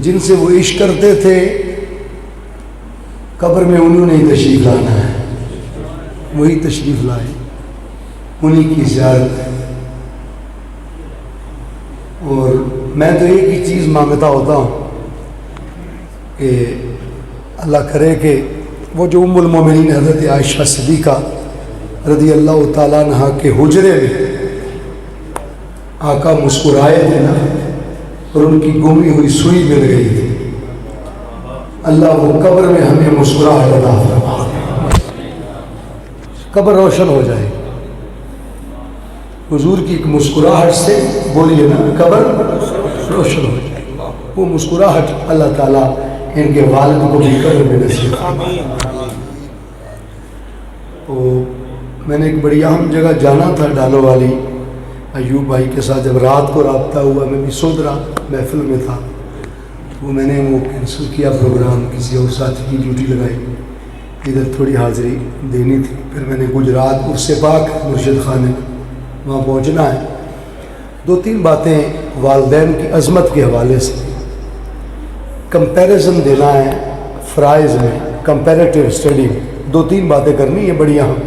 جن سے وہ عشق کرتے تھے قبر میں انہوں نے تشریف لانا ہے، وہی تشریف لائے، انہی کی زیارت ہے۔ اور میں تو ایک ہی چیز مانگتا ہوتا ہوں کہ اللہ کرے کہ وہ جو ام المومنین حضرت عائشہ صدیقہ رضی اللہ تعالیٰ عنہ کے حجرے میں آقا مسکرائے تھے نا، اور ان کی گمی ہوئی سوئی مل گئی تھی، اللہ وہ قبر میں ہمیں مسکراہٹ عطا فرما، قبر روشن ہو جائے حضور کی ایک مسکراہٹ سے، بولیے نا، قبر روشن ہو جائے۔ وہ مسکراہٹ اللہ تعالیٰ ان کے والد کو بھی قبر میں نصیب فرمائے۔ تو میں نے ایک بڑی اہم جگہ جانا تھا، ڈالو والی، ایوب بھائی کے ساتھ جب رات کو رابطہ ہوا، میں بھی سودرا محفل میں تھا، وہ میں نے وہ کینسل کیا پروگرام، کسی اور ساتھی کی ڈیوٹی لگائی، ادھر تھوڑی حاضری دینی تھی۔ پھر میں نے گجرات عرس پاک مرشد خانے وہاں پہنچنا ہے، دو تین باتیں والدین کی عظمت کے حوالے سے کمپیریزن دینا ہے، فرائض میں کمپیریٹیو اسٹڈی میں دو تین باتیں کرنی ہے بڑی اہم۔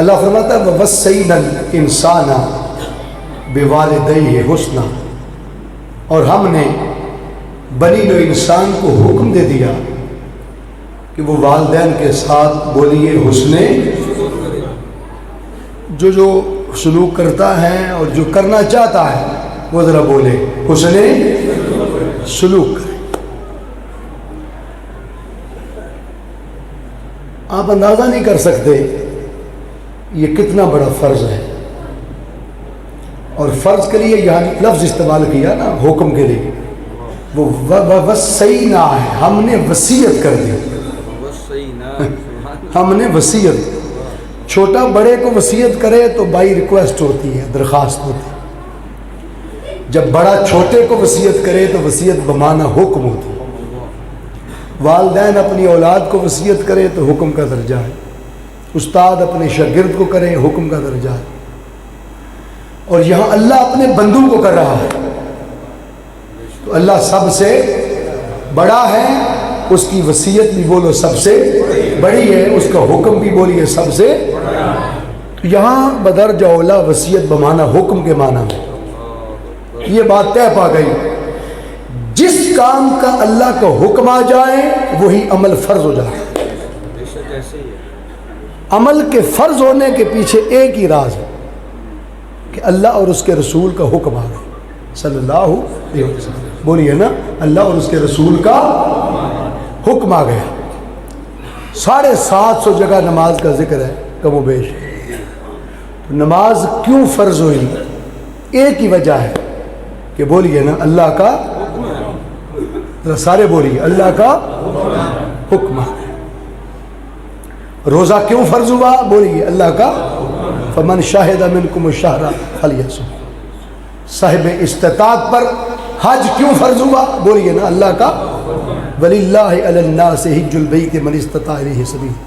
اللہ فرماتا ہے وَوَصَّيْنَا الْإِنسَانَ بِوَالِدَيْهِ حُسْنًا، اور ہم نے بنی نوع انسان کو حکم دے دیا کہ وہ والدین کے ساتھ بولیے حسن، جو سلوک کرتا ہے اور جو کرنا چاہتا ہے وہ ذرا بولے حسن سلوک کرے۔ آپ اندازہ نہیں کر سکتے یہ کتنا بڑا فرض ہے، اور فرض کے لیے یہاں لفظ استعمال کیا نا حکم کے لیے، وہ وصینا ہے، ہم نے وصیت کر دی، ہم نے وصیت، چھوٹا بڑے کو وصیت کرے تو بائی ریکویسٹ ہوتی ہے، درخواست ہوتی ہے، جب بڑا چھوٹے کو وصیت کرے تو وصیت بمعنی حکم ہوتی ہے۔ والدین اپنی اولاد کو وصیت کرے تو حکم کا درجہ ہے، استاد اپنے شاگرد کو کرے حکم کا درجہ ہے، اور یہاں اللہ اپنے بندوں کو کر رہا ہے، تو اللہ سب سے بڑا ہے، اس کی وصیت بھی بولو سب سے بڑی ہے، اس کا حکم بھی بولیے سب سے، تو یہاں بدرجہ اولا وصیت بمعنی حکم کے معنی میں یہ بات طے پا گئی، جس کام کا اللہ کا حکم آ جائے وہی عمل فرض ہو جائے۔ عمل کے فرض ہونے کے پیچھے ایک ہی راز ہے کہ اللہ اور اس کے رسول کا حکم آ گیا صلی اللہ علیہ وسلم، بولیے نا، اللہ اور اس کے رسول کا حکم آ گیا۔ 750 جگہ نماز کا ذکر ہے کم و بیش، تو نماز کیوں فرض ہوئی؟ ایک ہی وجہ ہے کہ بولیے نا اللہ کا، سارے بولیے اللہ کا حکم آ گیا۔ روزہ کیوں فرض ہوا؟ بولیے اللہ کا، فمن شاہد منکم الشہر فلیصم۔ صاحب استطاعت پر حج کیوں فرض ہوا؟ بولیے نا اللہ کا، وَلِلَّهِ عَلَى النَّاسِ حِجُّ الْبَيْتِ مَنِ اسْتَطَاعَ إِلَيْهِ سَبِيلًا۔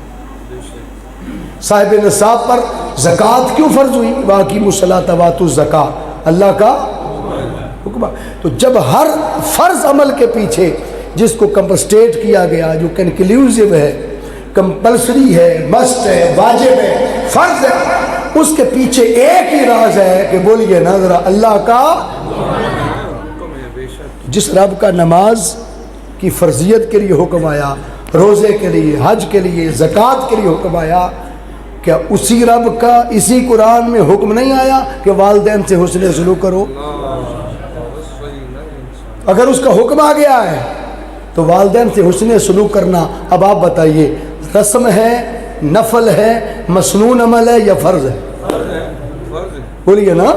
صاحب نصاب پر زکوٰۃ کیوں فرض ہوئی؟ وَأَقِیمُوا الصَّلَاةَ وَآتُوا الزَّکَاةَ، اللہ کا حکم۔ تو جب ہر فرض عمل کے پیچھے جس کو کمپسٹیٹ کیا گیا، جو کنکلیوزیو ہے، کمپلسری ہے، مسٹ ہے، واجب ہے، فرض ہے، اس کے پیچھے ایک ہی راز ہے کہ بولیے نا ذرا اللہ کا۔ جس رب کا نماز کی فرضیت کے لیے حکم آیا، روزے کے لیے، حج کے لیے، زکوٰۃ کے لیے حکم آیا، کیا اسی رب کا اسی قرآن میں حکم نہیں آیا کہ والدین سے حسن سلوک کرو؟ اگر اس کا حکم آ گیا ہے تو والدین سے حسن سلوک کرنا، اب آپ بتائیے، رسم ہے، نفل ہے، مسنون عمل ہے یا فرض ہے؟ بولیے نا،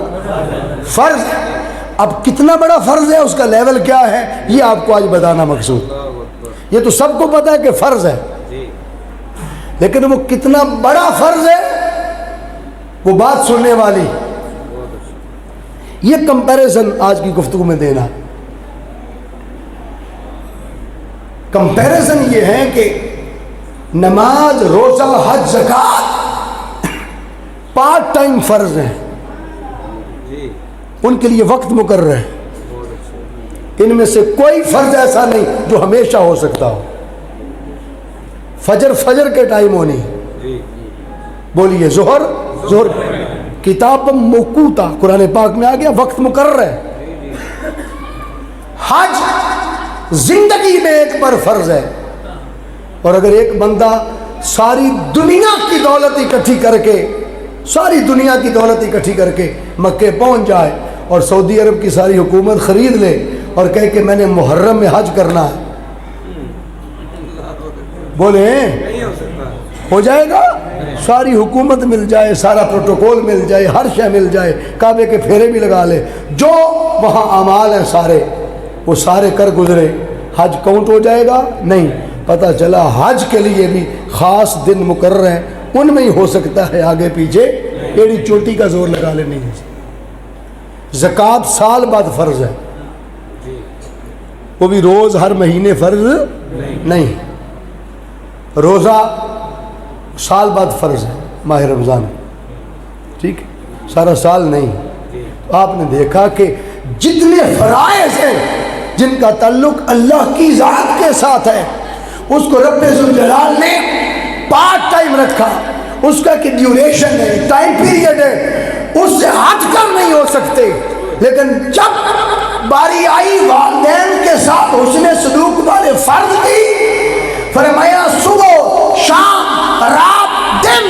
فرض ہے۔ اب کتنا بڑا فرض ہے، اس کا لیول کیا ہے، یہ آپ کو آج بتانا مقصود۔ یہ تو سب کو پتا ہے کہ فرض ہے، لیکن وہ کتنا بڑا فرض ہے وہ بات سننے والی، یہ کمپیریزن آج کی گفتگو میں دینا۔ کمپیریزن یہ ہے کہ نماز، روزہ، حج، زکوٰۃ پارٹ ٹائم فرض ہیں، ان کے لیے وقت مقرر ہے. ان میں سے کوئی فرض ایسا نہیں جو ہمیشہ ہو سکتا ہو. فجر کے ٹائم ہونی, بولیے ظہر کتاب موقوتا قرآن پاک میں آ گیا, وقت مقرر ہے. حج زندگی میں ایک بار فرض ہے, اور اگر ایک بندہ ساری دنیا کی دولت اکٹھی کر کے مکے پہنچ جائے اور سعودی عرب کی ساری حکومت خرید لے اور کہے کہ میں نے محرم میں حج کرنا ہے, بولے ہو جائے گا؟ ساری حکومت مل جائے, سارا پروٹوکول مل جائے, ہر شے مل جائے, کعبے کے پھیرے بھی لگا لے, جو وہاں اعمال ہیں سارے وہ سارے کر گزرے, حج کاؤنٹ ہو جائے گا؟ نہیں. پتہ چلا حج کے لیے بھی خاص دن مقرر ہیں, ان میں ہی ہو سکتا ہے, آگے پیچھے ایڑی چوٹی کا زور لگا لے نہیں ہو سکتا. زکوٰۃ سال بعد فرض ہے, وہ بھی روز ہر مہینے فرض نہیں. روزہ سال بعد فرض ہے, ماہ رمضان, ٹھیک ہے, سارا سال نہیں. تو آپ نے دیکھا کہ جتنے فرائض ہیں جن کا تعلق اللہ کی ذات کے ساتھ ہے, اس کو رب ذوالجلال نے پارٹ ٹائم رکھا. اس کا کہ ڈیوریشن ہے, ٹائم پیریڈ ہے, اس سے ہٹ کر نہیں ہو سکتے. لیکن جب باری آئی والدین کے ساتھ حسن سلوک والے فرض کی, فرمایا صبح شام رات دن,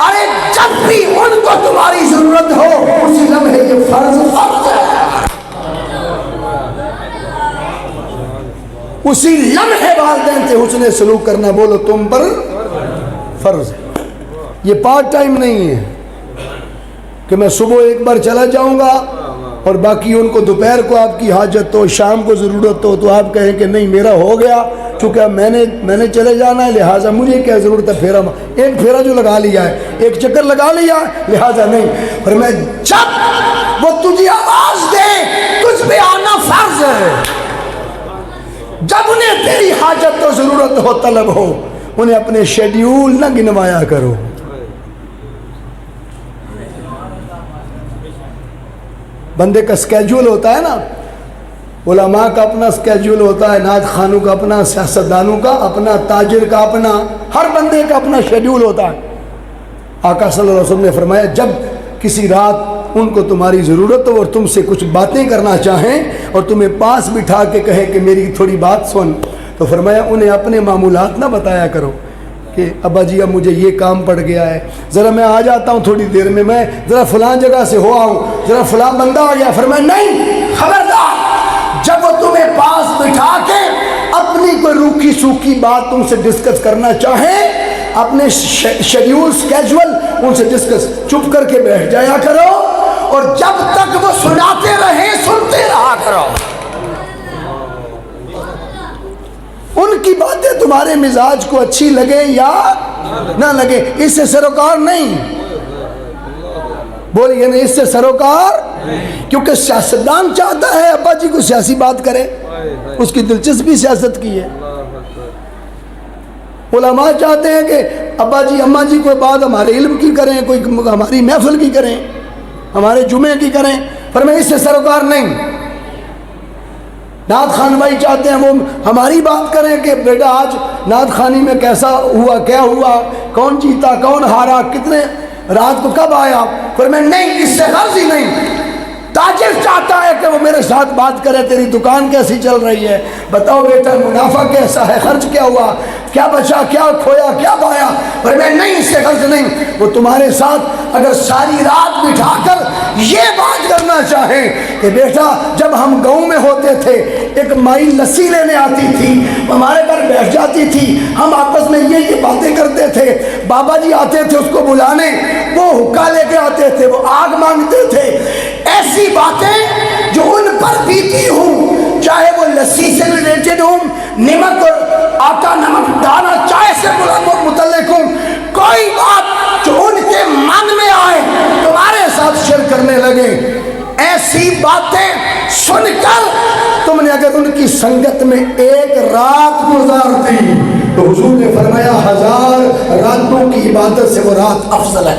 ارے جب بھی ان کو تمہاری ضرورت ہو اسی لمحے یہ فرض ہے, اسی لمحے والدین سے حسن سلوک کرنا بولو تم پر فرض ہے. یہ پارٹ ٹائم نہیں ہے کہ میں صبح ایک بار چلا جاؤں گا اور باقی ان کو دوپہر کو آپ کی حاجت ہو, شام کو ضرورت ہو تو آپ کہیں کہ نہیں میرا ہو گیا, چونکہ میں نے چلے جانا ہے لہٰذا مجھے کیا ضرورت ہے, ایک پھیرا جو لگا لیا ہے, ایک چکر لگا لیا لہٰذا نہیں. اور میں جب وہ تجھے آواز دے تجھ پہ آنا فرض ہے, جب انہیں تیری حاجت تو ضرورت ہو طلب ہو, انہیں اپنے شیڈیول نہ گنوایا کرو. بندے کا سکیجول ہوتا ہے نا, علماء کا اپنا سکیجول ہوتا ہے, نعت خوانوں کا اپنا, سیاستدانوں کا اپنا, تاجر کا اپنا, ہر بندے کا اپنا شیڈیول ہوتا ہے. آقا صلی اللہ علیہ وسلم نے فرمایا جب کسی رات ان کو تمہاری ضرورت ہو اور تم سے کچھ باتیں کرنا چاہیں اور تمہیں پاس بٹھا کے کہیں کہ میری تھوڑی بات سن, تو فرمایا انہیں اپنے معمولات نہ بتایا کرو کہ ابا جی اب مجھے یہ کام پڑ گیا ہے, ذرا میں آ جاتا ہوں تھوڑی دیر میں ذرا فلاں جگہ سے ہو آؤں, ذرا فلاں بندہ آ گیا. فرمایا نہیں, خبردار, جب وہ تمہیں پاس بٹھا کے اپنی کوئی روکھی سوکھی بات تم سے ڈسکس کرنا چاہیں, اپنے شیڈیول سکیجول ان سے ڈسکس, چپ کر کے بیٹھ جایا کرو, اور جب تک وہ سناتے رہیں سنتے رہا کرو. ان کی باتیں تمہارے مزاج کو اچھی لگے یا نہ لگے, اس سے سروکار نہیں. بولیے نہیں, اس سے سروکار, کیونکہ سیاستدان چاہتا ہے ابا جی کو سیاسی بات کرے, اس کی دلچسپی سیاست کی ہے. علماء چاہتے ہیں کہ ابا جی اماں جی کوئی بات ہمارے علم کی کریں, کوئی ہماری محفل کی کریں, ہمارے جمعے کی کریں. پر میں اس سے سروکار نہیں. نعت خان بھائی چاہتے ہیں وہ ہماری بات کریں کہ بیٹا آج نعت خانی میں کیسا ہوا, کیا ہوا, کون جیتا, کون ہارا, کتنے رات کو کب آیا. پر میں نہیں, اس سے غرض ہی نہیں. تاجر چاہتا ہے کہ وہ میرے ساتھ بات کرے, تیری دکان کیسی چل رہی ہے, بتاؤ بیٹا منافع کیسا ہے, خرچ کیا ہوا, کیا بچا, کیا کھویا, کیا پایا. پر میں نہیں, اس سے غرض نہیں. وہ تمہارے ساتھ اگر ساری رات بٹھا کر یہ بات کرنا چاہیں کہ بیٹا جب ہم گاؤں میں ہوتے تھے ایک مائی لسی لینے آتی تھی, ہمارے گھر بیٹھ جاتی تھی, ہم آپس میں یہ باتیں کرتے تھے, بابا جی آتے تھے اس کو بلانے, وہ حکا لے کے آتے تھے, وہ آگ مانگتے تھے. ایسی باتیں جو ان پر بیتی ہوں, چاہے وہ لسی سے ریلیٹڈ ہوں, نمک اور آٹا نمک دانا چائے سے متعلق ہوں, کوئی بات جو ان کے من میں آئے تمہارے ساتھ شیئر کرنے لگے. ایسی باتیں سن کر تم نے اگر ان کی سنگت میں ایک رات گزار دی تو حضور نے فرمایا 1000 راتوں کی عبادت سے وہ رات افضل ہے.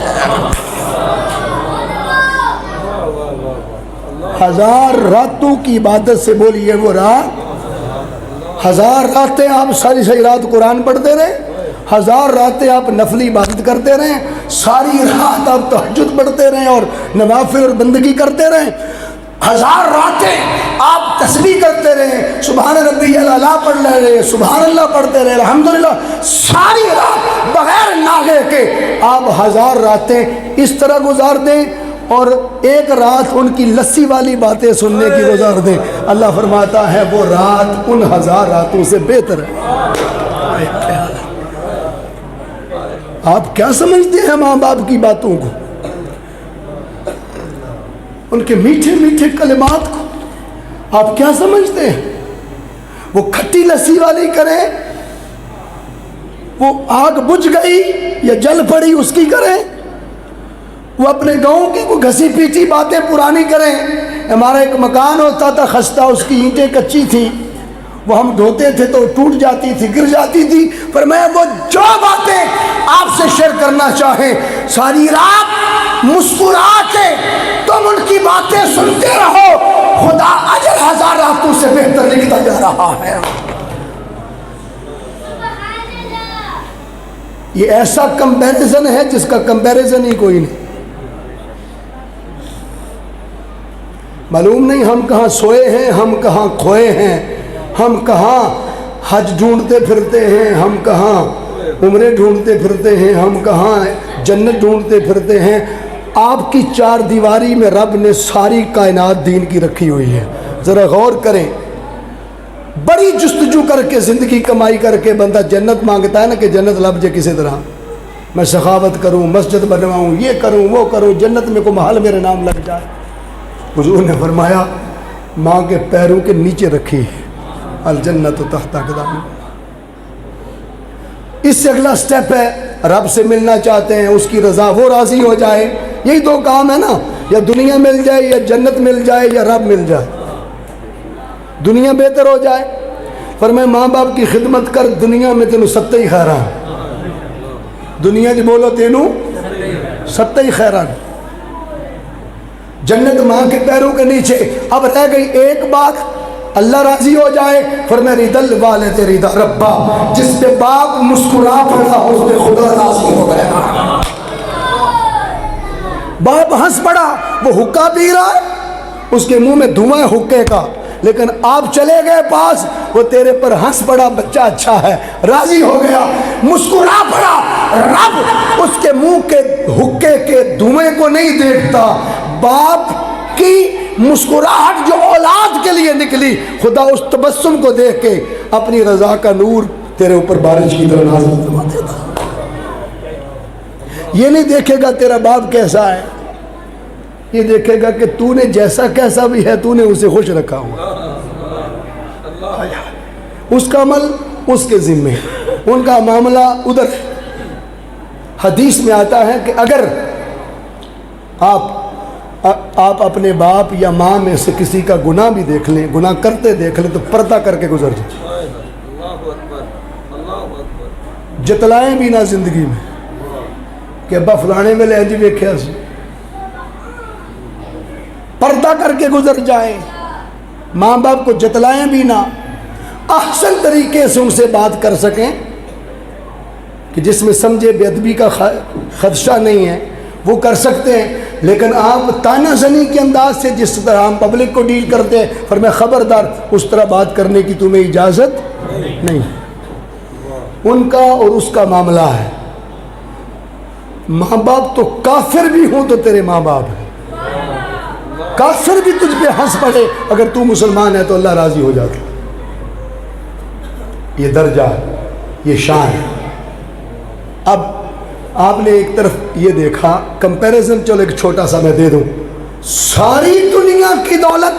1000 راتوں کی عبادت سے بولیے وہ رات 1000 راتیں آپ ساری رات قرآن پڑھتے رہے 1000 راتیں آپ نفلی عبادت کرتے رہیں ساری رات آپ تہجد پڑھتے رہیں اور نوافل اور بندگی کرتے رہیں 1000 راتیں آپ تسبیح کرتے رہیں سبحان ربی الاعلیٰ پڑھ رہے سبحان اللہ پڑھتے رہے الحمدللہ ساری رات بغیر ناغے کے آپ 1000 راتیں اس طرح گزار دیں اور ایک رات ان کی لسی والی باتیں سننے کی گزار دیں اللہ فرماتا ہے وہ رات ان 1000 راتوں سے بہتر ہے آپ کیا سمجھتے ہیں ماں باپ کی باتوں کو ان کے میٹھے میٹھے کلمات کو آپ کیا سمجھتے ہیں وہ کھٹی لسی والی کریں وہ آگ بجھ گئی یا جل پڑی اس کی کریں وہ اپنے گاؤں کی کوئی گھسی پیٹی باتیں پرانی کریں ہمارا ایک مکان ہوتا تھا خستہ اس کی اینٹیں کچی تھیں وہ ہم دھوتے تھے تو ٹوٹ جاتی تھی گر جاتی تھی پر میں وہ جو باتیں آپ سے شیئر کرنا چاہیں ساری رات مسکرا کے تم ان کی باتیں سنتے رہو خدا اجر 1000 راتوں سے بہتر لکھتا جا رہا ہے یہ ایسا کمپیریزن ہے جس کا کمپیریزن ہی کوئی نہیں معلوم نہیں ہم کہاں سوئے ہیں ہم کہاں کھوئے ہیں ہم کہاں حج ڈھونڈتے پھرتے ہیں ہم کہاں عمرے ڈھونڈتے پھرتے ہیں ہم کہاں جنت ڈھونڈتے پھرتے ہیں آپ کی 4 دیواری میں رب نے ساری کائنات دین کی رکھی ہوئی ہے ذرا غور کریں بڑی جستجو کر کے زندگی کمائی کر کے بندہ جنت مانگتا ہے نا کہ جنت لب جائے کسی طرح میں سخاوت کروں مسجد بنواؤں یہ کروں وہ کروں جنت میں کو محل میرے نام لگ جائے حضور نے فرمایا ماں کے پیروں کے نیچے رکھی ہے الجنت تحت اقدام اس سے اگلا سٹیپ ہے رب سے ملنا چاہتے ہیں اس کی رضا وہ راضی ہو جائے یہی 2 کام ہے نا یا دنیا مل جائے یا جنت مل جائے یا رب مل جائے دنیا بہتر ہو جائے فرمائے ماں باپ کی خدمت کر دنیا میں تینوں ستّے ہی خیران دنیا جی بولو تینوں ستّے ہی خیران جنت ماں کے پیروں کے نیچے اب رہ گئی ایک بات اللہ راضی ہو جائے فرمائے ردل والے تیری دا ربا جس پہ باپ مسکرا پڑا اس پہ خدا راضی ہو گیا باپ ہنس پڑا وہ حکا پی رہا ہے اس کے منہ میں دھواں ہے حکے کا لیکن آپ چلے گئے پاس وہ تیرے پر ہنس پڑا بچہ اچھا ہے راضی ہو گیا مسکرا پڑا رب اس کے منہ کے حکے کے دھوئیں کو نہیں دیکھتا باپ کی مسکراہٹ جو اولاد کے لیے نکلی خدا اس تبسم کو دیکھ کے اپنی رضا کا نور تیرے اوپر بارش کی طرح نازل فرما دیتا یہ نہیں دیکھے گا تیرا باپ کیسا ہے یہ دیکھے گا کہ تو نے جیسا کیسا بھی ہے تو نے اسے خوش رکھا ہوا اس کا عمل اس کے ذمے ان کا معاملہ ادھر حدیث میں آتا ہے کہ اگر آپ اپنے باپ یا ماں میں سے کسی کا گناہ بھی دیکھ لیں گناہ کرتے دیکھ لیں تو پردہ کر کے گزر جائیں جتلائیں بھی نہ زندگی میں کہ ابا فلانے میں لے جی ویکھیا سی پردہ کر کے گزر جائیں ماں باپ کو جتلائیں بھی نہ احسن طریقے سے ان سے بات کر سکیں کہ جس میں سمجھے بے ادبی کا خدشہ نہیں ہے وہ کر سکتے ہیں لیکن آپ تانا زنی کے انداز سے جس طرح ہم پبلک کو ڈیل کرتے ہیں فرمایا خبردار اس طرح بات کرنے کی تمہیں اجازت نہیں ان کا اور اس کا معاملہ ہے ماں باپ تو کافر بھی ہوں تو تیرے ماں باپ ہیں کافر بھی تجھ پہ ہنس پڑے اگر تو مسلمان ہے تو اللہ راضی ہو جاتا یہ درجہ یہ شان ہے اب آپ نے ایک طرف یہ دیکھا کمپیریزن چلو ایک چھوٹا سا میں دے دوں ساری دنیا کی دولت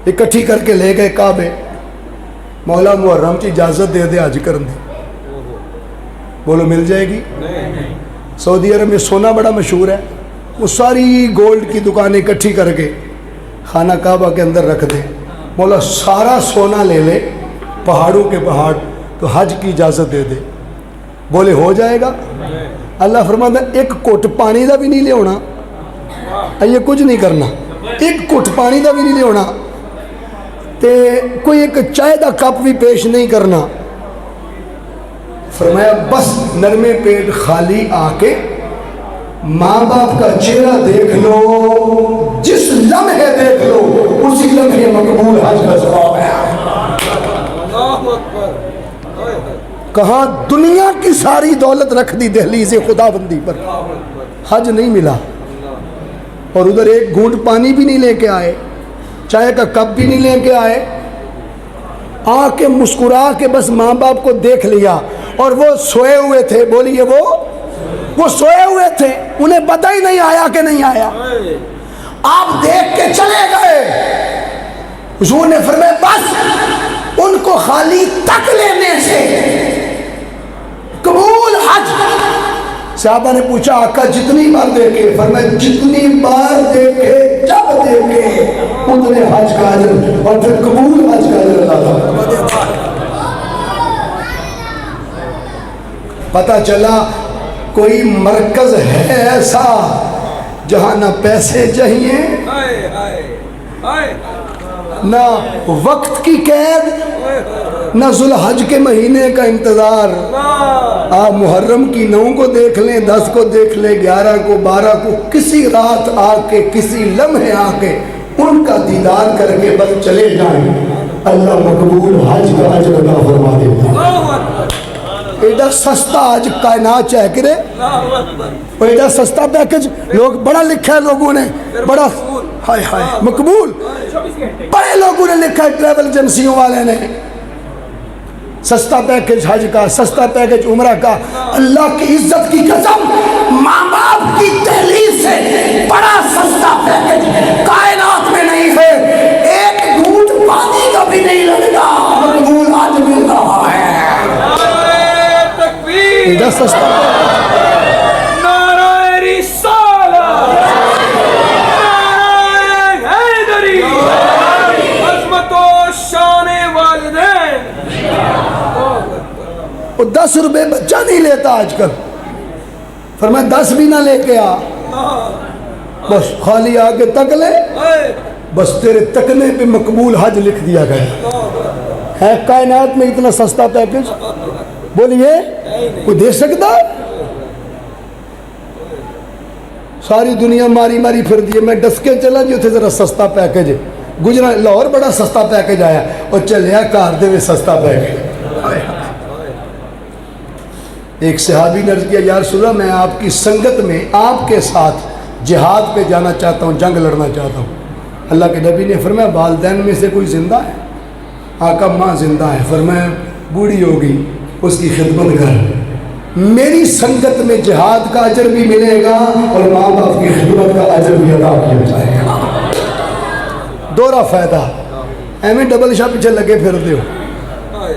اکٹھی کر کے لے گئے کعبے مولا محرم کی اجازت دے دے حج کرنے بولو مل جائے گی سعودی عرب میں سونا بڑا مشہور ہے وہ ساری گولڈ کی دکانیں اکٹھی کر کے خانہ کعبہ کے اندر رکھ دیں مولا سارا سونا لے لے پہاڑوں کے پہاڑ تو حج کی اجازت دے دے بولے ہو جائے گا اللہ فرماتا ہے ایک کوٹ پانی دا بھی نہیں لے ہونا یہ کچھ نہیں کرنا ایک گھٹ پانی کا بھی نہیں لیا تے کوئی ایک چائے کا کپ بھی پیش نہیں کرنا. فرمایا بس نرمے پیٹ خالی آ کے ماں باپ کا چہرہ دیکھ لو, جس لمحے دیکھ لو اسی لمحے مقبول حج کا ثواب ہے. کہاں دنیا کی ساری دولت رکھ دی دہلیز خدا بندی پر, حج نہیں ملا, اور ادھر ایک گھونٹ پانی بھی نہیں لے کے آئے, چائے کا کپ بھی نہیں لے کے آئے, آ کے مسکرا کے بس ماں باپ کو دیکھ لیا. اور وہ سوئے ہوئے تھے, بولیے وہ سوئے ہوئے تھے, انہیں پتہ ہی نہیں آیا کہ نہیں آیا, آپ دیکھ کے چلے گئے. حضور نے فرمایا بس ان کو خالی تک لینے سے قبول حج. صحابہ نے پوچھا آقا جتنی بار دیکھے؟ فرمایا جتنی بار دیکھے, جب دیکھے اتنے حج کا اجر, اور پھر قبول حج کا اجر اللہ تعالیٰ. پتہ چلا کوئی مرکز ہے ایسا جہاں نہ پیسے چاہیے, نہ وقت کی قید, نہ ذوالحج کے مہینے کا انتظار. آپ محرم کی 9 کو دیکھ لیں, 10 کو دیکھ لیں, 11 کو, 12 کو, کسی رات آ کے, کسی لمحے آ کے ان کا دیدار کر کے بس چلے جائیں, اللہ مقبول حج کا اجر عطا فرما دیتا. ایڈا سستا آج کائنات چاہ کرے, ایڈا سستا پیکج. لوگ بڑا لکھا ہے لوگوں نے, بڑا ہائے ہائے مقبول, بڑے لوگوں نے لکھا ہے ٹریول ایجنسیوں والے نے, سستا پیکج حج کا, سستا پیکج عمرہ کا. اللہ کی عزت کی قسم, ماں باپ کی دہلیز سے بڑا سستا پیکج کائنات میں نہیں ہے. ایک گھونٹ پانی کا بھی نہیں لگتا, مقبول حج مل رہا ہے. ایڈا سستا. نعرہ رسالت, نعرہ حیدری, عظمت و شان والدین. وہ 10 روپے بچہ نہیں لیتا آج کل. فرمایا 10 بھی نہ لے کے آ, بس خالی آ کے تک لے, بس تیرے تکنے پہ مقبول حج لکھ دیا گیا ہے. کائنات میں اتنا سستا پیکج بولیے کوئی دے سکتا؟ ساری دنیا ماری ماری پھر دیے. میں ڈسکے چلا جی اتنے ذرا سستا پیکج, گجرا لاہور بڑا سستا پیکج آیا, اور چلیا کار دے میں سستا پیکج. ایک صحابی نے عرض کیا یا رسول اللہ میں آپ کی سنگت میں آپ کے ساتھ جہاد پہ جانا چاہتا ہوں, جنگ لڑنا چاہتا ہوں. اللہ کے نبی نے فرمایا والدین میں سے کوئی زندہ ہے؟ آقا ماں زندہ ہے. فرمایا بوڑھی ہوگی, اس کی خدمت کر, میری سنگت میں جہاد کا اجر بھی ملے گا اور ماں باپ کی خدمت کا اجر بھی عطا کیا جائے گا. دورا فائدہ, ایویں ڈبل شاہ پیچھے لگے پھرتے ہو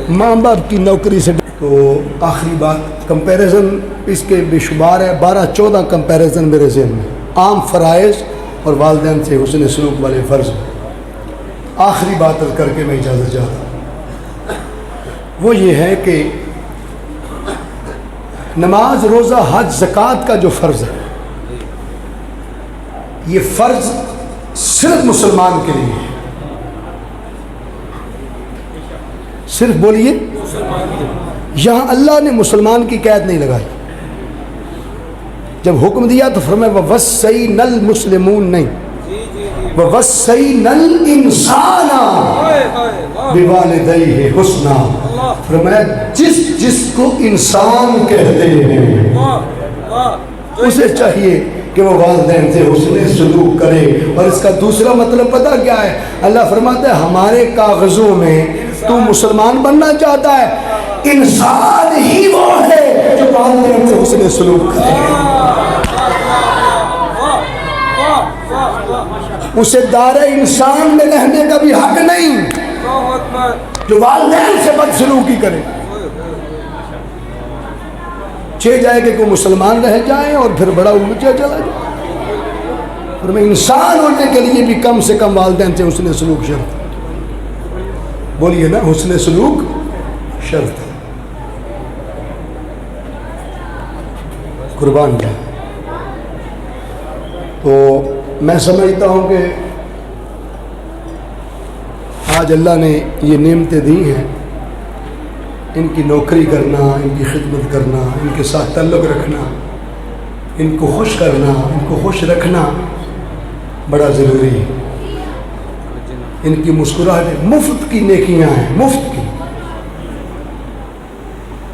ماں باپ کی نوکری سے. تو آخری بات, کمپیریزن اس کے بے شمار ہے, 12-14 کمپیریزن میرے ذہن میں, عام فرائض اور والدین سے حسن سلوک والے فرض. آخری بات کر کے میں اجازت چاہتا ہوں, وہ یہ ہے کہ نماز, روزہ, حج, زکوٰۃ کا جو فرض ہے, یہ فرض صرف مسلمان کے لیے ہے. صرف بولیے, یہاں اللہ نے مسلمان کی قید نہیں لگائی. جب حکم دیا تو فرمایا وَوَصَّيْنَا الْمُسْلِمُونَ, نہیں وَوَصَّيْنَا الْإِنسَانَ بِوَالِدَيْهِ حُسْنًا. فرمایا جس کو انسان کہتے ہیں اسے چاہیے کہ وہ والدین سے حسن سلوک کرے. اور اس کا دوسرا مطلب پتہ کیا ہے؟ اللہ فرماتا ہے ہمارے کاغذوں میں تو مسلمان بننا چاہتا ہے, انسان ہی وہ ہے جو والدین سے حسن سلوک کرے. اسے دار انسان میں رہنے کا بھی حق نہیں جو والدین سے بدسلوکی کرے. جائے کہ کوئی مسلمان رہ جائے اور پھر بڑا اونچا چلا جائے. اور میں انسان ہونے کے لیے بھی کم سے کم والدین سے حسن سلوک شرط. بولیے نا, حسن سلوک شرط ہے. قربان جائے. تو میں سمجھتا ہوں کہ آج اللہ نے یہ نعمتیں دی ہیں، ان کی نوکری کرنا، ان کی خدمت کرنا، ان کے ساتھ تعلق رکھنا، ان کو خوش کرنا، ان کو خوش رکھنا بڑا ضروری ہے۔ ان کی مسکراہٹیں مفت کی نیکیاں ہیں، مفت کی۔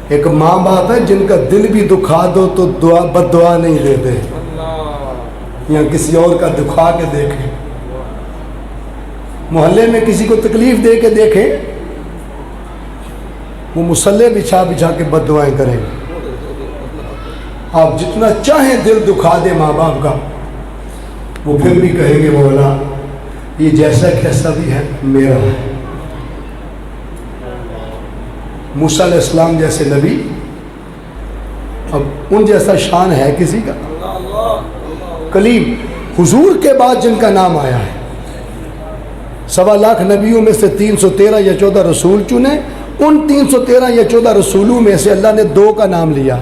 ایک ماں باپ ہے جن کا دل بھی دکھا دو تو دعا بد دعا نہیں دیتے، یا کسی اور کا دکھا کے دیکھیں، محلے میں کسی کو تکلیف دے کے دیکھیں، وہ مصلے بچھا بچھا کے بد دعائیں کریں گے۔ آپ جتنا چاہیں دل دکھا دے ماں باپ کا، وہ پھر بھی کہیں گے مولا یہ جیسا کیسا بھی ہے میرا ہے۔ موسیٰ علیہ السلام جیسے نبی، اب ان جیسا شان ہے کسی کا؟ کلیم، حضور کے بعد جن کا نام آیا ہے، 1.25 لاکھ نبیوں میں سے 313 یا 14 رسول چنے، ان 313 یا 14 رسولوں میں سے اللہ نے 2 کا نام لیا،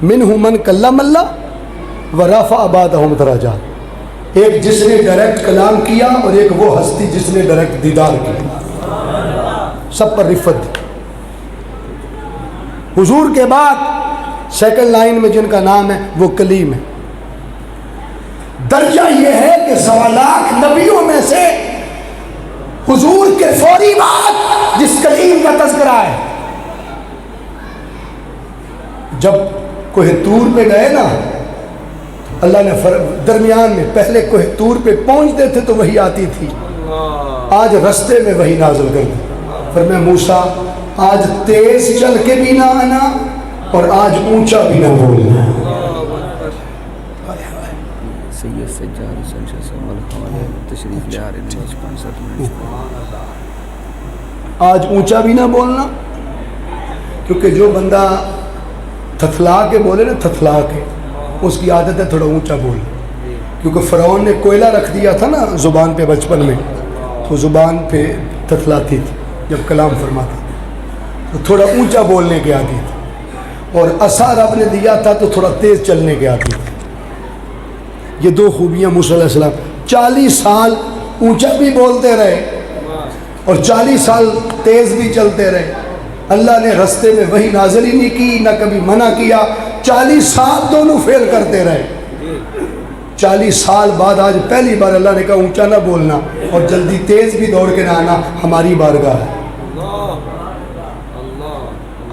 منہم من کلم اللہ ورفع بعضهم درجات، ایک جس نے ڈائریکٹ کلام کیا اور ایک وہ ہستی جس نے ڈائریکٹ دیدار کیا، سب پر رفت دی۔ حضور کے بعد سیکنڈ لائن میں جن کا نام ہے وہ کلیم ہے۔ درجہ یہ ہے کہ 1.25 لاکھ نبیوں میں سے حضور کے فوری بعد جس کلیم کا تذکرہ ہے، جب کوہ طور پہ گئے نا، اللہ نے درمیان میں پہلے کوہ طور پہ پہنچتے تھے تو وہی آتی تھی، آج رستے میں وہی نازل کر دی۔ فرمایا موسیٰ آج تیز چل کے بھی نہ آنا اور آج اونچا بھی نہ بولنا۔ سید سجاد حسین شاہ صاحب تشریف لے آ رہے ہیں 5-7 منٹ۔ آج اونچا بھی نہ بولنا، کیونکہ جو بندہ تھتلا کے بولے نا، تھتلا کے، اس کی عادت ہے تھوڑا اونچا بولنا، کیونکہ فرعون نے کوئلہ رکھ دیا تھا نا زبان پہ بچپن میں، تو زبان پہ تھتلاتی تھی جب کلام فرماتی، تو تھوڑا اونچا بولنے کی عادت تھی، اور عصا رب نے دیا تھا تو تھوڑا تیز چلنے کی عادت تھی۔ یہ 2 خوبیاں موسیٰ علیہ السلام 40 سال اونچا بھی بولتے رہے اور 40 سال تیز بھی چلتے رہے۔ اللہ نے رستے میں وہی نازل ہی نہیں کی، نہ کبھی منع کیا، 40 سال دونوں فیل کرتے رہے۔ 40 سال بعد آج پہلی بار اللہ نے کہا اونچا نہ بولنا اور جلدی تیز بھی دوڑ کے نہ آنا، ہماری بارگاہ ہے،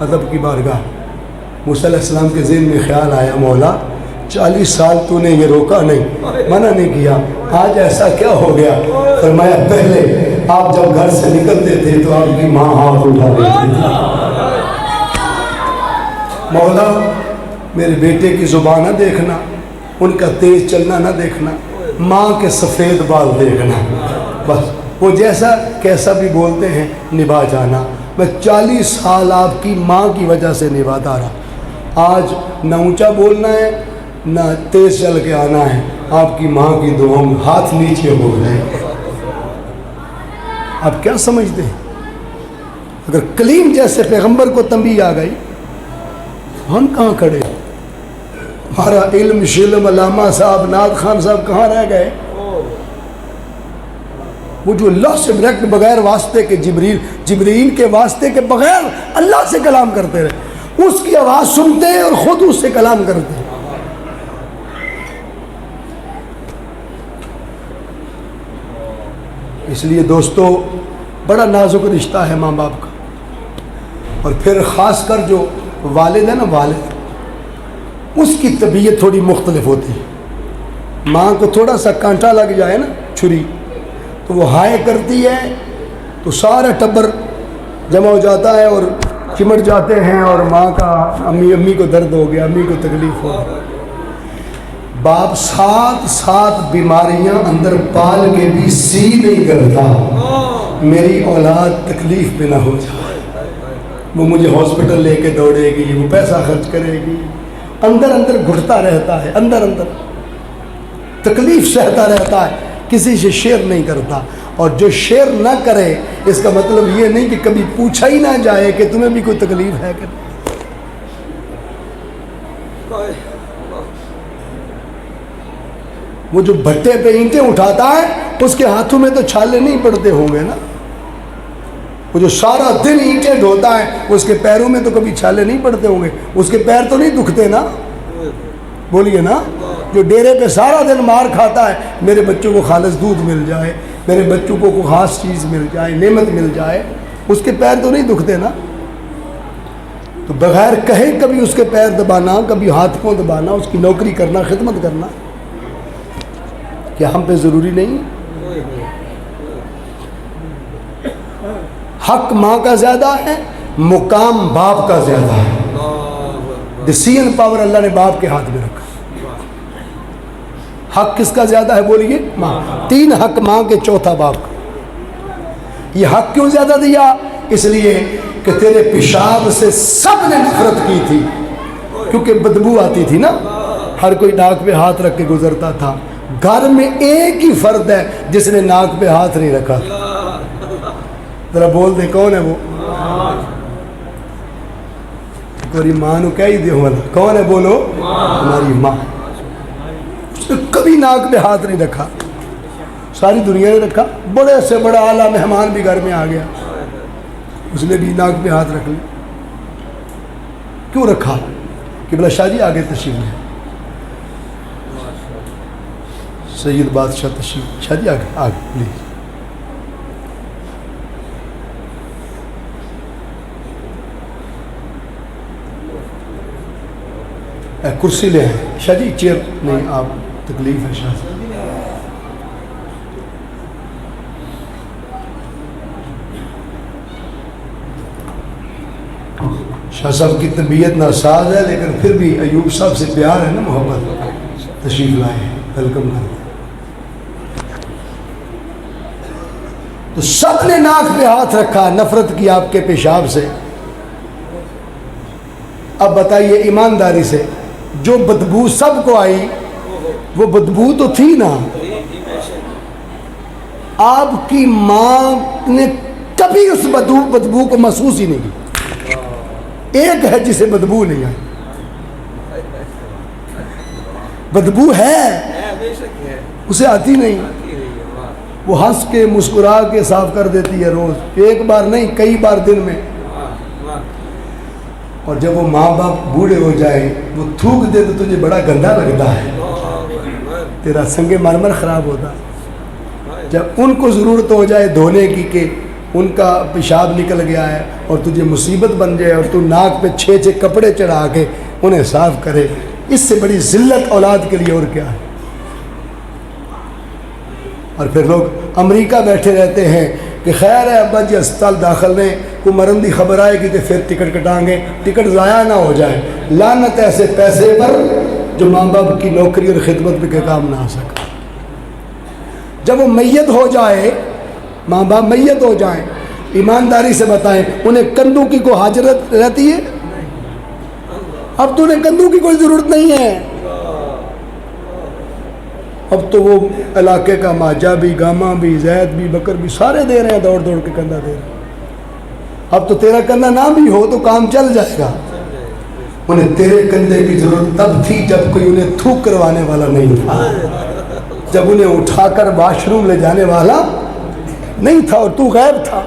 ادب کی بارگاہ۔ موسیٰ علیہ السلام کے ذہن میں خیال آیا مولا 40 سال تو نے یہ روکا نہیں، منع نہیں کیا، آج ایسا کیا ہو گیا؟ فرمایا پہلے آپ جب گھر سے نکلتے تھے تو آپ کی ماں ہاتھ اٹھا دیتی تھی، مولا میرے بیٹے کی زبان نہ دیکھنا، ان کا تیز چلنا نہ دیکھنا، ماں کے سفید بال دیکھنا، بس وہ جیسا کیسا بھی بولتے ہیں نبھا جانا۔ میں 40 سال آپ کی ماں کی وجہ سے نبھاتا رہا، آج نہ اونچا بولنا ہے نہ تیز چل کے آنا ہے، آپ کی ماں کی دعاؤں میں ہاتھ نیچے ہو گئے۔ آپ کیا سمجھتے ہیں؟ اگر کلیم جیسے پیغمبر کو تنبیہ آ گئی، ہم کہاں کھڑے؟ ہمارا علم شلم علامہ صاحب نعت خان صاحب کہاں رہ گئے؟ وہ جو اللہ سے ڈائریکٹ بغیر واسطے کے جبریل کے واسطے کے بغیر اللہ سے کلام کرتے رہے، اس کی آواز سنتے اور خود اس سے کلام کرتے۔ اس لیے دوستو بڑا نازک رشتہ ہے ماں باپ کا، اور پھر خاص کر جو والد ہے نا، والد، اس کی طبیعت تھوڑی مختلف ہوتی ہے۔ ماں کو تھوڑا سا کانٹا لگ جائے نا، چھری، تو وہ ہائے کرتی ہے تو سارا ٹبر جمع ہو جاتا ہے اور چمٹ جاتے ہیں، اور ماں کا امی کو درد ہو گیا، امی کو تکلیف ہو گیا۔ باپ 7 بیماریاں اندر پال کے بھی سی نہیں کرتا، میری اولاد تکلیف میں نہ ہو جائے، وہ مجھے ہاسپٹل لے کے دوڑے گی، وہ پیسہ خرچ کرے گی، اندر گھٹتا رہتا ہے، اندر تکلیف سہتا رہتا ہے، کسی سے شیئر نہیں کرتا۔ اور جو شیئر نہ کرے اس کا مطلب یہ نہیں کہ کبھی پوچھا ہی نہ جائے کہ تمہیں بھی کوئی تکلیف ہے کہ نہیں۔ وہ جو بھٹے پہ اینٹیں اٹھاتا ہے اس کے ہاتھوں میں تو چھالے نہیں پڑتے ہوں گے نا، وہ جو سارا دن اینٹیں ڈھوتا ہے اس کے پیروں میں تو کبھی چھالے نہیں پڑتے ہوں گے، اس کے پیر تو نہیں دکھتے نا؟ بولیے نا. جو ڈیرے پہ سارا دن مار کھاتا ہے، میرے بچوں کو خالص دودھ مل جائے، میرے بچوں کو کوئی خاص چیز مل جائے، نعمت مل جائے، اس کے پیر تو نہیں دکھتے نا؟ تو بغیر کہے کبھی اس کے پیر دبانا، کبھی ہاتھ پاؤں دبانا، اس کی نوکری کرنا، خدمت کرنا، کیا ہم پہ ضروری نہیں؟ حق ماں کا زیادہ ہے، مقام باپ کا زیادہ ہے. ڈیسیژن پاور اللہ نے باپ کے ہاتھ میں رکھا. حق کس کا زیادہ ہے بولیے؟ ماں. 3 حق ماں کے، چوتھا باپ کا. یہ حق کیوں زیادہ دیا؟ اس لیے کہ تیرے پیشاب سے سب نے نفرت کی تھی، کیونکہ بدبو آتی تھی نا، ہر کوئی ناک پہ ہاتھ رکھ کے گزرتا تھا. گھر میں ایک ہی فرد ہے جس نے ناک پہ ہاتھ نہیں رکھا. ذرا بول دے کون ہے وہ؟ تیری ماں نو کہہ ہی دے والا کون ہے؟ بولو. ہماری ماں. اس نے کبھی ناک پہ ہاتھ نہیں رکھا، ساری دنیا نے رکھا. بڑے سے بڑا اعلیٰ مہمان بھی گھر میں آ گیا، اس نے بھی ناک پہ ہاتھ رکھ لیا. کیوں رکھا؟ کہ بلا شاہ جی آگے تشریف لیں. سید بادشاہ تشریف، شاہ جی آگے آگے پلیز. کرسی لے آئے. شاہ جی چیئر نہیں، آپ تکلیف ہے شاہ صاحب. شاہ صاحب کی طبیعت ناساز ہے، لیکن پھر بھی ایوب صاحب سے پیار ہے نا، محبت. تشریف لائے، ویلکم کرتے. تو سب نے ناک پہ ہاتھ رکھا، نفرت کی آپ کے پیشاب سے. اب بتائیے ایمانداری سے، جو بدبو سب کو آئی وہ بدبو تو تھی نا. آپ کی ماں نے کبھی اس بدبو کو محسوس ہی نہیں کی. ایک ہے جسے بدبو نہیں آئی. بدبو ہے، اسے آتی نہیں. وہ ہنس کے مسکرا کے صاف کر دیتی ہے روز، ایک بار نہیں کئی بار دن میں. اور جب وہ ماں باپ بوڑھے ہو جائے، وہ تھوک دے تو تجھے بڑا گندا لگتا ہے، تیرا سنگ مرمر خراب ہوتا. جب ان کو ضرورت ہو جائے دھونے کی کہ ان کا پیشاب نکل گیا ہے اور تجھے مصیبت بن جائے اور تو ناک پہ 6 کپڑے چڑھا کے انہیں صاف کرے، اس سے بڑی ذلت اولاد کے لیے اور کیا ہے. اور پھر لوگ امریکہ بیٹھے رہتے ہیں کہ خیر ہے ابا جی اسپتال داخل میں، کوئی مرن دی خبر آئے گی تو پھر ٹکٹ کٹائیں گے، ٹکٹ ضائع نہ ہو جائے. لعنت ایسے پیسے پر جو ماں باپ کی نوکری اور خدمت پہ کام نہ آ سکا. جب وہ میت ہو جائے، ماں باپ میت ہو جائیں، ایمانداری سے بتائیں انہیں کندھوں کی کوئی حاجت رہتی ہے؟ اب تو انہیں کندھوں کی کوئی ضرورت نہیں ہے. اب تو وہ علاقے کا ماجا بھی، گاما بھی، زید بھی، بکر بھی سارے دے رہے ہیں، دوڑ دوڑ کے کندھا دے رہے ہیں. اب تو تیرا کندھا نہ بھی ہو تو کام چل جائے گا. انہیں تیرے کندھے کی ضرورت تب تھی جب کوئی انہیں تھوک کروانے والا نہیں تھا، جب انہیں اٹھا کر واش روم لے جانے والا نہیں تھا اور تو غائب تھا.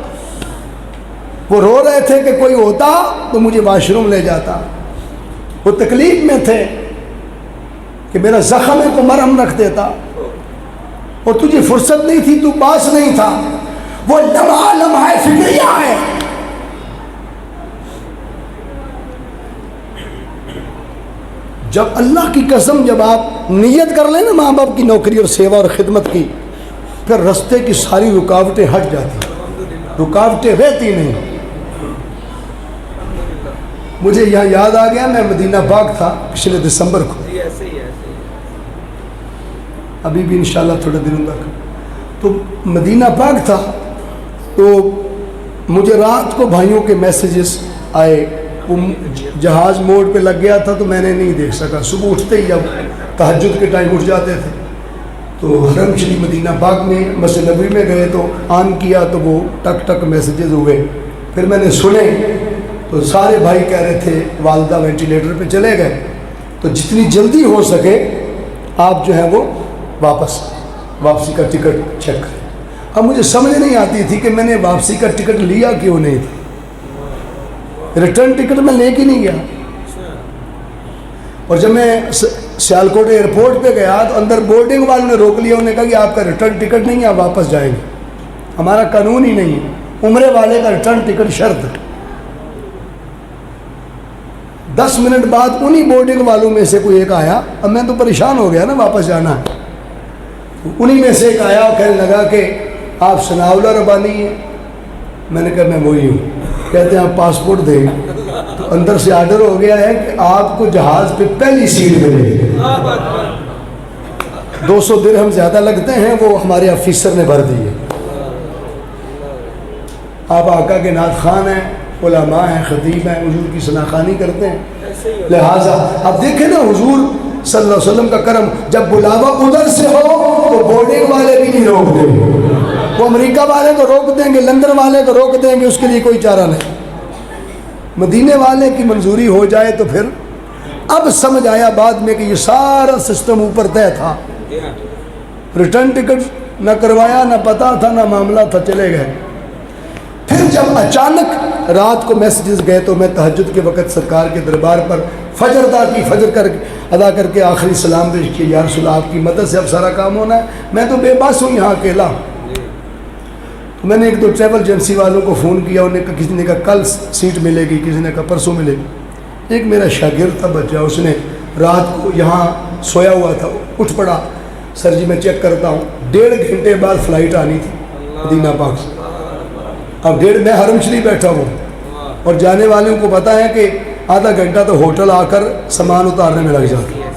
وہ رو رہے تھے کہ کوئی ہوتا تو مجھے واش روم لے جاتا. وہ تکلیف میں تھے کہ میرا زخم ہے تو مرہم رکھ دیتا، اور تجھے فرصت نہیں تھی، تو پاس نہیں تھا. وہ لمحہ لمحہ فکریہ ہے. جب اللہ کی قسم جب آپ نیت کر لیں نا ماں باپ کی نوکری اور سیوا اور خدمت کی، پھر رستے کی ساری رکاوٹیں ہٹ جاتی، رکاوٹیں رہتی نہیں. مجھے یہاں یاد آ گیا، میں مدینہ پاک تھا پچھلے دسمبر کو، ابھی بھی انشاءاللہ تھوڑے دنوں تک. تو مدینہ پاک تھا، تو مجھے رات کو بھائیوں کے میسیجز آئے. وہ جہاز موڑ پہ لگ گیا تھا تو میں نے نہیں دیکھ سکا. صبح اٹھتے ہی اب تہجد کے ٹائم اٹھ جاتے تھے، تو حرم شریف مدینہ پاک میں مسجد نبوی میں گئے تو آن کیا تو وہ ٹک ٹک میسیجز ہوئے. پھر میں نے سنے تو سارے بھائی کہہ رہے تھے والدہ وینٹیلیٹر پہ چلے گئے، تو جتنی جلدی ہو سکے آپ جو ہے وہ واپسی کا ٹکٹ چیک کریں. اب مجھے سمجھ نہیں آتی تھی کہ میں نے واپسی کا ٹکٹ لیا کیوں نہیں تھا، ریٹرن ٹکٹ میں لے کے نہیں گیا. اور جب میں سیالکوٹ ایئرپورٹ پہ گیا تو اندر بورڈنگ والوں نے روک لیا. انہوں نے کہا کہ آپ کا ریٹرن ٹکٹ نہیں ہے، آپ واپس جائیں گے. ہمارا قانون ہی نہیں ہے، عمرے والے کا ریٹرن ٹکٹ شرط ہے. 10 منٹ بعد انہی بورڈنگ والوں میں سے کوئی ایک آیا. اب میں تو پریشان ہو گیا نا، واپس جانا ہے. انہی میں سے ایک آیا اور کہنے لگا کہ آپ ثناء اللہ ربانی ہیں. میں نے کہا میں وہی ہوں. کہتے ہیں آپ پاسپورٹ دیں. تو اندر سے آرڈر ہو گیا ہے کہ آپ کو جہاز پہ پہلی سیٹ ملے گی. 200 درہم زیادہ لگتے ہیں، وہ ہمارے آفیسر نے بھر دیے. آپ آقا کے نعت خوان ہیں، علماء ہیں، خطیب ہیں، حضور کی ثناخوانی کرتے ہیں. لہٰذا اب دیکھیں نا حضور صلی اللہ علیہ وسلم کا کرم، جب بلاوا ادھر سے ہو تو بورڈنگ والے بھی نہیں روک دیں گے. وہ امریکہ والے کو روک دیں گے، لندن والے کو روک دیں گے، اس کے لیے کوئی چارہ نہیں. مدینے والے کی منظوری ہو جائے تو پھر اب سمجھ آیا بعد میں کہ یہ سارا سسٹم اوپر طے تھا. ریٹرن ٹکٹ نہ کروایا، نہ پتہ تھا، نہ معاملہ تھا، چلے گئے. پھر جب اچانک رات کو میسیجز گئے تو میں تہجد کے وقت سرکار کے دربار پر فجر ادا کر کے آخری سلام پیش کیا. یا رسول اللہ، آپ کی مدد سے اب سارا کام ہونا ہے، میں تو بے بس ہوں، یہاں اکیلا. میں نے 1-2 ٹریول ایجنسی والوں کو فون کیا. انہوں نے کہا، کسی نے کہا کل سیٹ ملے گی، کسی نے کہا پرسوں ملے گی. ایک میرا شاگرد تھا بچہ، اس نے رات کو یہاں سویا ہوا تھا، اٹھ پڑا، سر جی میں چیک کرتا ہوں. 1.5 گھنٹے بعد فلائٹ آنی تھی مدینہ پاک سے. اب میں حرم شریف بیٹھا ہوں اور جانے والوں کو پتہ ہے کہ آدھا گھنٹہ تو ہوٹل آ کر سامان اتارنے میں لگ جاتا.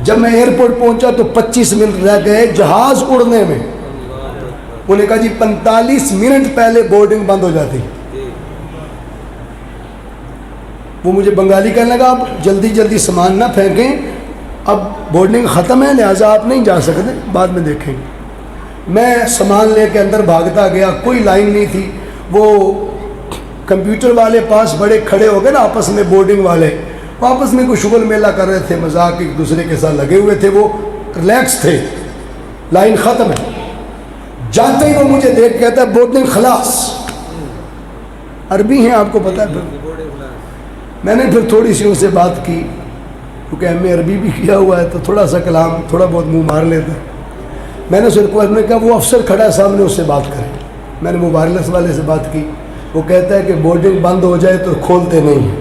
جب میں ایئرپورٹ پہنچا تو 25 منٹ رہ گئے جہاز اڑنے میں. انہوں نے کہا جی 45 منٹ پہلے بورڈنگ بند ہو جاتی. وہ مجھے بنگالی کہنے لگا، آپ جلدی جلدی سامان نہ پھینکیں، اب بورڈنگ ختم ہے لہٰذا آپ نہیں جا سکتے، بعد میں دیکھیں گے. میں سامان لے کے اندر بھاگتا گیا، کوئی لائن نہیں تھی. وہ کمپیوٹر والے پاس بڑے کھڑے ہو گئے نا آپس میں، بورڈنگ والے وہ آپس میں کوئی شغل میلہ کر رہے تھے، مذاق ایک دوسرے کے ساتھ لگے ہوئے تھے، وہ ریلیکس تھے. لائن ختم ہے. جاتے ہی وہ مجھے دیکھ کہتا ہے بورڈنگ خلاص. عربی ہیں آپ کو پتہ ہے. پھر میں نے پھر تھوڑی سی ان سے بات کی، کیونکہ ایم اے عربی بھی کیا ہوا ہے تو تھوڑا سا کلام تھوڑا بہت منہ مار لیتا ہے. میں نے اسے کہا وہ افسر کھڑا ہے سامنے، اس سے بات کریں. میں نے وہ وائرلیس والے سے بات کی. وہ کہتا ہے کہ بورڈنگ بند ہو جائے تو کھولتے نہیں ہیں،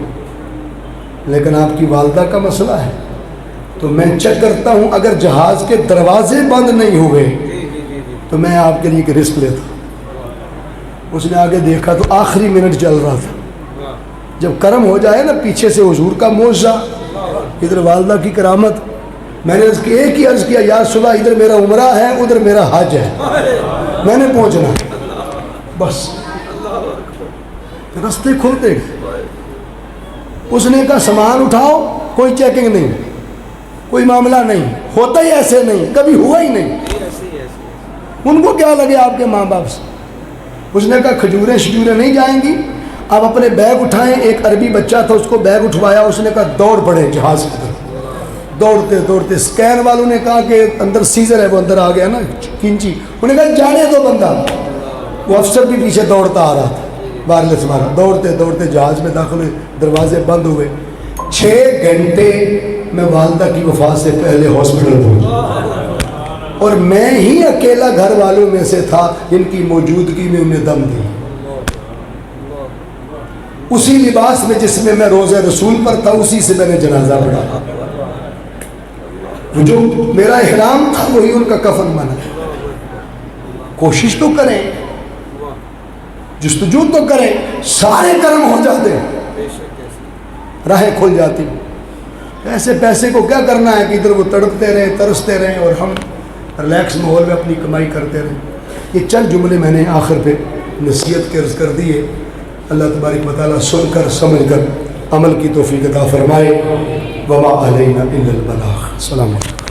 لیکن آپ کی والدہ کا مسئلہ ہے تو میں چیک کرتا ہوں، اگر جہاز کے دروازے بند نہیں ہوئے تو میں آپ کے لیے ایک رسک لیتا ہوں. اس نے آگے دیکھا تو آخری منٹ چل رہا تھا. جب کرم ہو جائے نا پیچھے سے حضور کا معجزہ، ادھر والدہ کی کرامت. میں نے ایک ہی عرض کیا، یا رسول اللہ ادھر میرا عمرہ ہے، ادھر میرا حج ہے، میں نے پہنچنا. بس رستے کھلتے گئے. اس نے کہا سامان اٹھاؤ، کوئی چیکنگ نہیں، کوئی معاملہ نہیں، ہوتا ہی ایسے نہیں، کبھی ہوا ہی نہیں. ان کو کیا لگے آپ کے ماں باپ سے. اس نے کہا کھجوریں شجوریں نہیں جائیں گی، آپ اپنے بیگ اٹھائیں. ایک عربی بچہ تھا، اس کو بیگ اٹھوایا. اس نے کہا دوڑ پڑے جہاز کی طرف. دوڑتے دوڑتے اسکین والوں نے کہا کہ اندر سیزر ہے، وہ اندر آ گیا نا کینچی. انہوں نے کہا جانے دو بندہ. وہ افسر بھی پیچھے دوڑتا آ رہا تھا، وائرلیس والا. دوڑتے دوڑتے جہاز میں داخل ہوئے، دروازے بند ہوئے. 6 گھنٹے میں والدہ کی وفات سے پہلے ہاسپٹل پہنچا، اور میں ہی اکیلا گھر والوں میں سے تھا جن کی موجودگی میں انہیں دم دی. اسی لباس میں جس میں روزہ رسول پر تھا، اسی سے میں نے جنازہ پڑھا. جو میرا احرام تھا وہی ان کا کفن بنا. کوشش تو کریں، جستجو تو کریں، سارے کرم ہو جاتے، راہیں کھل جاتی. ایسے پیسے کو کیا کرنا ہے کہ ادھر وہ تڑپتے رہیں، ترستے رہیں، اور ہم ریلیکس ماحول میں اپنی کمائی کرتے رہیں. یہ چند جملے میں نے آخر پہ نصیحت کے عرض کر دی ہے. اللہ تبارک و تعالیٰ سن کر سمجھ کر عمل کی توفیق عطا فرمائے. وما علینا الا البلاغ. السلام علیکم.